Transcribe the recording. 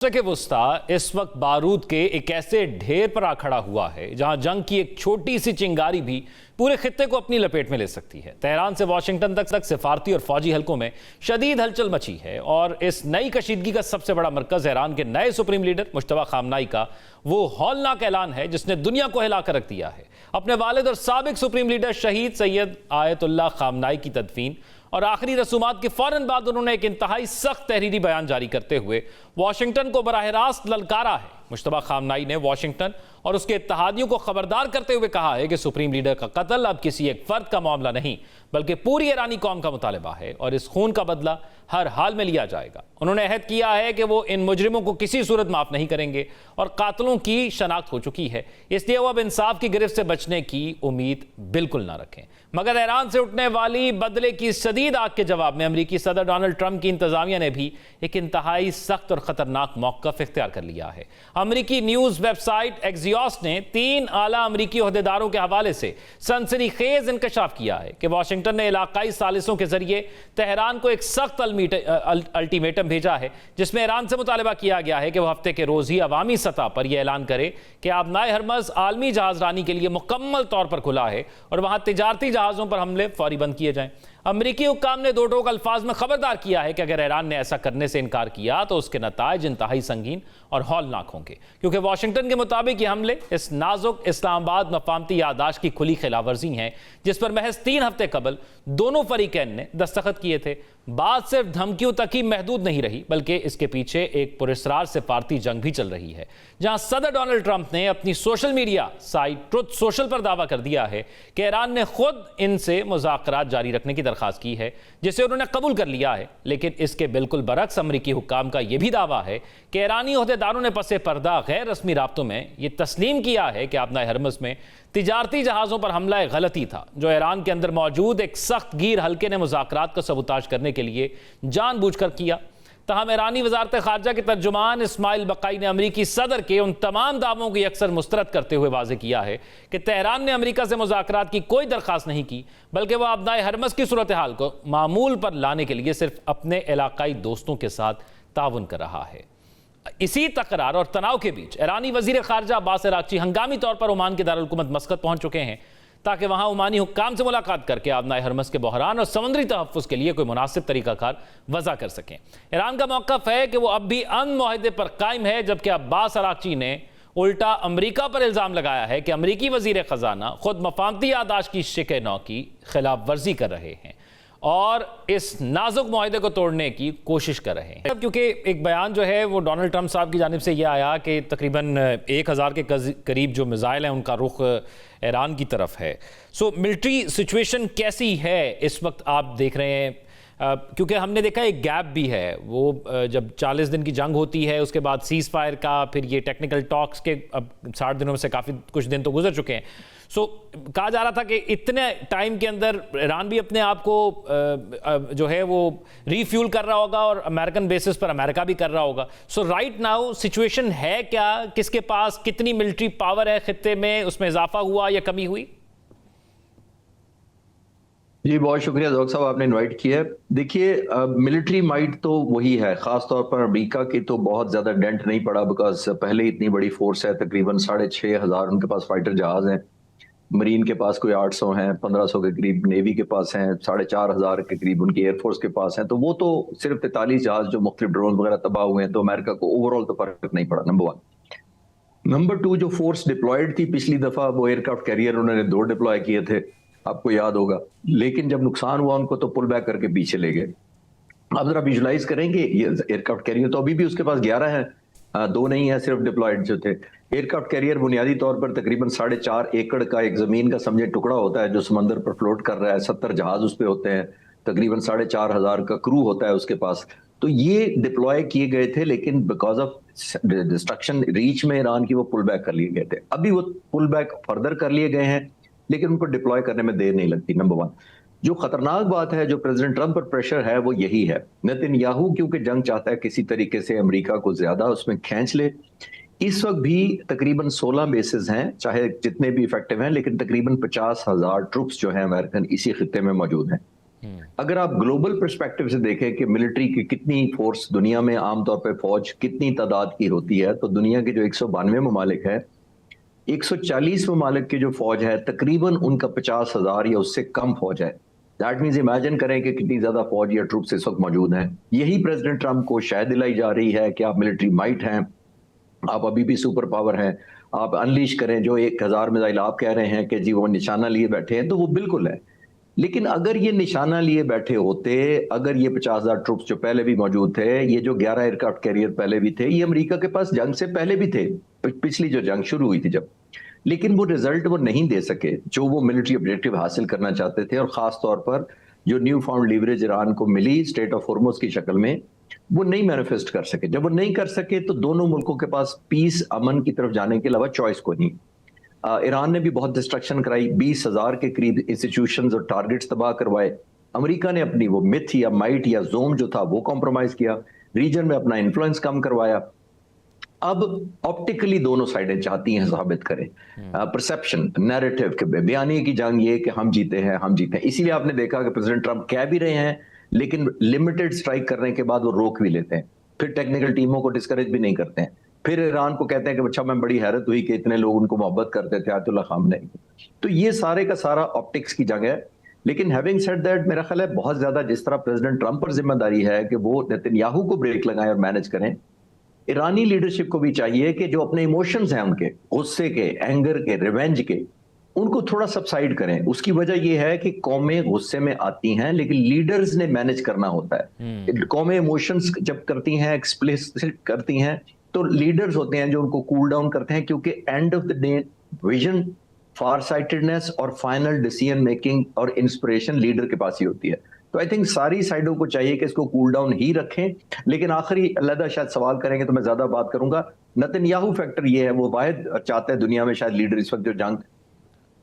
के वुस्ता इस वक्त बारूद के एक ऐसे ढेर पर आ खड़ा हुआ है जहां जंग की एक छोटी सी चिंगारी भी पूरे खित्ते को अपनी लपेट में ले सकती है। तेहरान से वाशिंगटन तक सिफारती और फौजी हलकों में शदीद हलचल मची है और इस नई कशीदगी का सबसे बड़ा मरकज ईरान के नए सुप्रीम लीडर मुश्तबा खामनाई का वो हौलनाक ऐलान है जिसने दुनिया को हिला कर रख दिया है। अपने वालिद और साबिक सुप्रीम लीडर शहीद सैयद आयतुल्लाह खामनाई की तदफीन और आखिरी रसूमात के फौरन बाद उन्होंने एक इंतहाई सख्त तहरीरी बयान जारी करते हुए वाशिंगटन को बराह रास्त ललकारा है। मुश्तबा खामनाई ने वाशिंगटन और उसके इत्तेहादियों को खबरदार करते हुए कहा है कि सुप्रीम लीडर का कत्ल अब किसी एक फर्द का मामला नहीं बल्कि पूरी ईरानी कौम का मुतालिबा है और इस खून का बदला हर हाल में लिया जाएगा। उन्होंने अहद किया है कि वो इन मुजरिमों को किसी सूरत माफ नहीं करेंगे और कातलों की शनाख्त हो चुकी है, इसलिए वो अब इंसाफ की गिरफ्त से बचने की उम्मीद बिल्कुल ना रखें। मगर ईरान से उठने वाली बदले की शदीद आग के जवाब में अमेरिकी सदर डोनाल्ड ट्रंप की इंतजामिया ने भी एक इंतहाई सख्त और खतरनाक मौक़िफ़ इख्तियार कर लिया है। अमेरिकी न्यूज़ वेबसाइट एक्सियोस ने 3 आला अमेरिकी अहदेदारों के हवाले से सनसनीखेज इंकशाफ किया है कि वाशिंगटन ने इलाकाई सालिसों के जरिए तेहरान को एक सख्त अल्टीमेटम भेजा है जिसमें ईरान से मुतालबा किया गया है कि वह हफ्ते के रोज ही अवामी सतह पर यह ऐलान करे कि आबनाए हरमज आलमी जहाजरानी के लिए मुकम्मल तौर पर खुला है और वहां तिजारती जहाजों पर हमले फौरी बंद किए जाएं। अमरीकी हुक्काम ने दो टोक अल्फाज में खबरदार किया है कि अगर ईरान ने ऐसा करने से इनकार किया तो उसके नताइज इंतहाई संगीन और हौलनाक होंगे, क्योंकि वाशिंगटन के मुताबिक ये हमले इस नाजुक इस्लामाबाद मफाहमती यादाश्त की खुली खिलाफवर्जी हैं जिस पर महज 3 हफ्ते कबल दोनों फरीकैन ने दस्तखत किए थे। बात सिर्फ धमकियों तक ही महदूद नहीं रही बल्कि इसके पीछे एक पुरस्कार सिफारती जंग भी चल रही है, जहां सदर डोनाल्ड ट्रंप ने अपनी social media site truth social पर दावा कर दिया है कि ईरान ने खुद इनसे मुज़ाकरात जारी रखने की दरखास्त की है जिसे उन्होंने कबूल कर लिया है। लेकिन इसके बिल्कुल बरक्स अमरीकी हुक्काम का यह भी दावा है कि ईरानी ओहदेदारों ने पसे पर्दा गैर रस्मी राब्तों में यह तस्लीम किया है कि आबनाए हरमज में तिजारती जहाज़ों पर हमला एक गलती था जो ईरान के अंदर मौजूद एक सख्त गिर हल्के ने मुज़ाकरात को सबूताज करने के लिए जानबूझकर किया। तहम ईरानी वजारत खारजा के तर्जुमान इस्माइल बकाई ने अमरीकी सदर के उन तमाम दावों को अक्सर मुस्तरद करते हुए वाज़ेह किया है कि तेहरान ने अमरीका से मुज़ाकरात की कोई दरख्वास्त नहीं की बल्कि वह आबनाए हरमज की सूरत हाल को मामूल पर लाने के लिए सिर्फ अपने इलाकाई दोस्तों के साथ ताउन कर रहा है। इसी तकरार और तनाव के बीच ईरानी वजीर खारजा अब्बास अरागची हंगामी तौर पर ओमान के दारुल हुकूमत मस्कत पहुंच चुके हैं ताकि वहां ओमानी हुक्काम से मुलाकात करके आबनाए हरमज के बहरान और समुद्री तहफ़्फ़ुज़ के लिए कोई मुनासिब तरीक़ाकार वज़ा कर सकें। ईरान का मौक़िफ़ है कि वो अब भी अमन मुआहदे पर कायम है, जबकि अब्बास अरागची ने उल्टा अमरीका पर इल्ज़ाम लगाया है कि अमरीकी वज़ीर ख़जाना खुद मफाहमती यादाश्त की शिक़े नौ की खिलाफ वर्जी कर रहे हैं और इस नाजुक मुआहदे को तोड़ने की कोशिश कर रहे हैं। क्योंकि एक बयान जो है वो डोनाल्ड ट्रंप साहब की जानिब से यह आया कि तकरीबन 1000 के करीब जो मिसाइल हैं उनका रुख ईरान की तरफ है। सो मिलिट्री सिचुएशन कैसी है इस वक्त आप देख रहे हैं? क्योंकि हमने देखा एक गैप भी है, वो जब 40 दिन की जंग होती है उसके बाद सीज़ फायर का, फिर ये टेक्निकल टॉक्स के अब 60 दिनों में से काफ़ी कुछ दिन तो गुजर चुके हैं। सो कहा जा रहा था कि इतने टाइम के अंदर ईरान भी अपने आप को जो है वो रीफ्यूल कर रहा होगा और अमेरिकन बेसिस पर अमेरिका भी कर रहा होगा। सो राइट नाउ सिचुएशन है क्या, किसके पास कितनी मिलिट्री पावर है खित्ते में, उसमें इजाफा हुआ या कमी हुई? जी बहुत शुक्रिया जोक साहब, आपने इनवाइट किया है। देखिए मिलिट्री माइट तो वही है, खास तौर पर अमेरिका की तो बहुत ज्यादा डेंट नहीं पड़ा बिकॉज पहले इतनी बड़ी फोर्स है, तकरीबन 6500 उनके पास फाइटर जहाज हैं, मरीन के पास कोई 800 हैं, 1500 के करीब नेवी के पास हैं, 4500 के करीब उनकी एयरफोर्स के पास हैं। तो वो तो सिर्फ 43 जहाज जो मुख्तलिफ ड्रोन वगैरह तबाह हुए हैं, तो अमेरिका को ओवरऑल तो फर्क नहीं पड़ा, नंबर 1। नंबर 2, जो फोर्स डिप्लॉयड थी पिछली दफा, वो एयरक्राफ्ट कैरियर उन्होंने 2 डिप्लॉय किए थे, आपको याद होगा, लेकिन जब नुकसान हुआ उनको तो पुल बैक करके पीछे ले गए। अब जरा विजुलाइज करेंगे, ये एयरक्राफ्ट कैरियर तो अभी भी उसके पास 11 है, 2 नहीं है सिर्फ डिप्लॉयड जो थे। एयरक्राफ्ट कैरियर बुनियादी तौर पर तकरीबन 4.5 एकड़ का एक जमीन का समझे टुकड़ा होता है जो समंदर पर फ्लोट कर रहा है, 70 जहाज उस पे होते हैं, तकरीबन 4500 का क्रू होता है उसके पास। तो ये डिप्लॉय किए गए थे, लेकिन बिकॉज ऑफ डिस्ट्रक्शन रीच में ईरान की वो पुल बैक कर लिए गए थे। अभी वो पुल बैक फर्दर कर लिए गए हैं, लेकिन उनको डिप्लॉय करने में देर नहीं लगती, नंबर 1। जो खतरनाक बात है, जो प्रेसिडेंट ट्रंप पर प्रेशर है, वो यही है। नेतन्याहू क्योंकि जंग चाहता है किसी तरीके से अमेरिका को ज्यादा उसमें खींच ले, इस वक्त भी तकरीबन 16 बेसेस हैं, चाहे जितने भी इफेक्टिव हैं, लेकिन तकरीबन 50,000 ट्रुप्स जो हैं अमेरिकन इसी खित्ते में मौजूद हैं। अगर आप ग्लोबल पर्सपेक्टिव से देखें कि मिलिट्री की कितनी फोर्स दुनिया में आमतौर पर फौज कितनी तादाद की होती है, तो दुनिया के जो 192 ममालिक है, 140 ममालिक की जो फौज है तकरीबन उनका 50,000 या उससे कम फौज है। दैट मीन्स इमेजिन करें कि कितनी ज्यादा फौज या ट्रूप्स इस वक्त मौजूद हैं। यही प्रेसिडेंट ट्रंप को शायद दिलाई जा रही है कि आप मिलिट्री माइट हैं, आप अभी भी सुपर पावर हैं, आप अनलीश करें। जो 1000 मिसाइल आप कह रहे हैं कि जी वो निशाना लिए बैठे हैं, तो वो बिल्कुल है। लेकिन अगर ये निशाना लिए बैठे होते, अगर ये 50,000 ट्रूप्स जो पहले भी मौजूद थे, ये जो 11 एयरक्राफ्ट कैरियर पहले भी थे, ये अमेरिका के पास जंग से पहले भी थे, पिछली जो जंग शुरू हुई थी जब, लेकिन वो रिजल्ट वो नहीं दे सके जो वो मिलिट्री ऑब्जेक्टिव हासिल करना चाहते थे। और खास तौर पर जो न्यू फाउंड लीवरेज ईरान को मिली स्टेट ऑफ हॉर्मुज की शक्ल में, वो नहीं मैनिफेस्ट कर सके। जब वो नहीं कर सके तो दोनों मुल्कों के पास पीस, अमन की तरफ जाने के अलावा चॉइस को नहीं। ईरान ने भी बहुत डिस्ट्रक्शन कराई, 20,000 के करीब इंस्टीट्यूशंस और टारगेट्स तबाह करवाए। अमेरिका ने अपनी वो मिथ या माइट या जोम जो था वो कॉम्प्रोमाइज किया, रीजन में अपना इन्फ्लुएंस कम करवाया। अब ऑप्टिकली दोनों साइडें चाहती हैं साबित करें, परसेप्शन नैरेटिव के बयानी की जंग ये कि हम जीते हैं, हम जीते हैं। इसीलिए आपने देखा कि प्रेसिडेंट ट्रंप कह भी रहे हैं, लेकिन लिमिटेड स्ट्राइक करने के बाद वो रोक भी लेते हैं, फिर टेक्निकल टीमों को डिस्करेज भी नहीं करते हैं, फिर ईरान को कहते हैं कि अच्छा मैं बड़ी हैरत हुई कि इतने लोग उनको मोहब्बत करते थे आयतुल्लाह खामनेई। तो ये सारे का सारा ऑप्टिक्स की जंग है। लेकिन हैविंग सेड दैट, मेरा ख्याल है बहुत ज्यादा जिस तरह प्रेसिडेंट ट्रंप पर जिम्मेदारी है कि वो नेतन्याहू को ब्रेक लगाएं और मैनेज करें, ईरानी लीडरशिप को भी चाहिए कि जो अपने इमोशंस हैं उनके, गुस्से के, एंगर के, रिवेंज के, उनको थोड़ा सबसाइड करें। उसकी वजह यह है कि कौमें गुस्से में आती हैं, लेकिन लीडर्स ने मैनेज करना होता है। कौमें इमोशंस जब करती हैं, एक्सप्लिसिट करती हैं, तो लीडर्स होते हैं जो उनको कूल डाउन करते हैं, क्योंकि end of the day vision, far sightedness और फाइनल डिसीजन मेकिंग और इंस्पिरेशन लीडर के पास ही होती है। तो आई थिंक सारी साइडों को चाहिए कि इसको कूल डाउन ही रखें। लेकिन आखिरी अलहदा शायद सवाल करेंगे तो मैं ज्यादा बात करूंगा। नेतन्याहू फैक्टर ये है, वो वाहिद चाहता है दुनिया में शायद लीडर इस वक्त जो जंग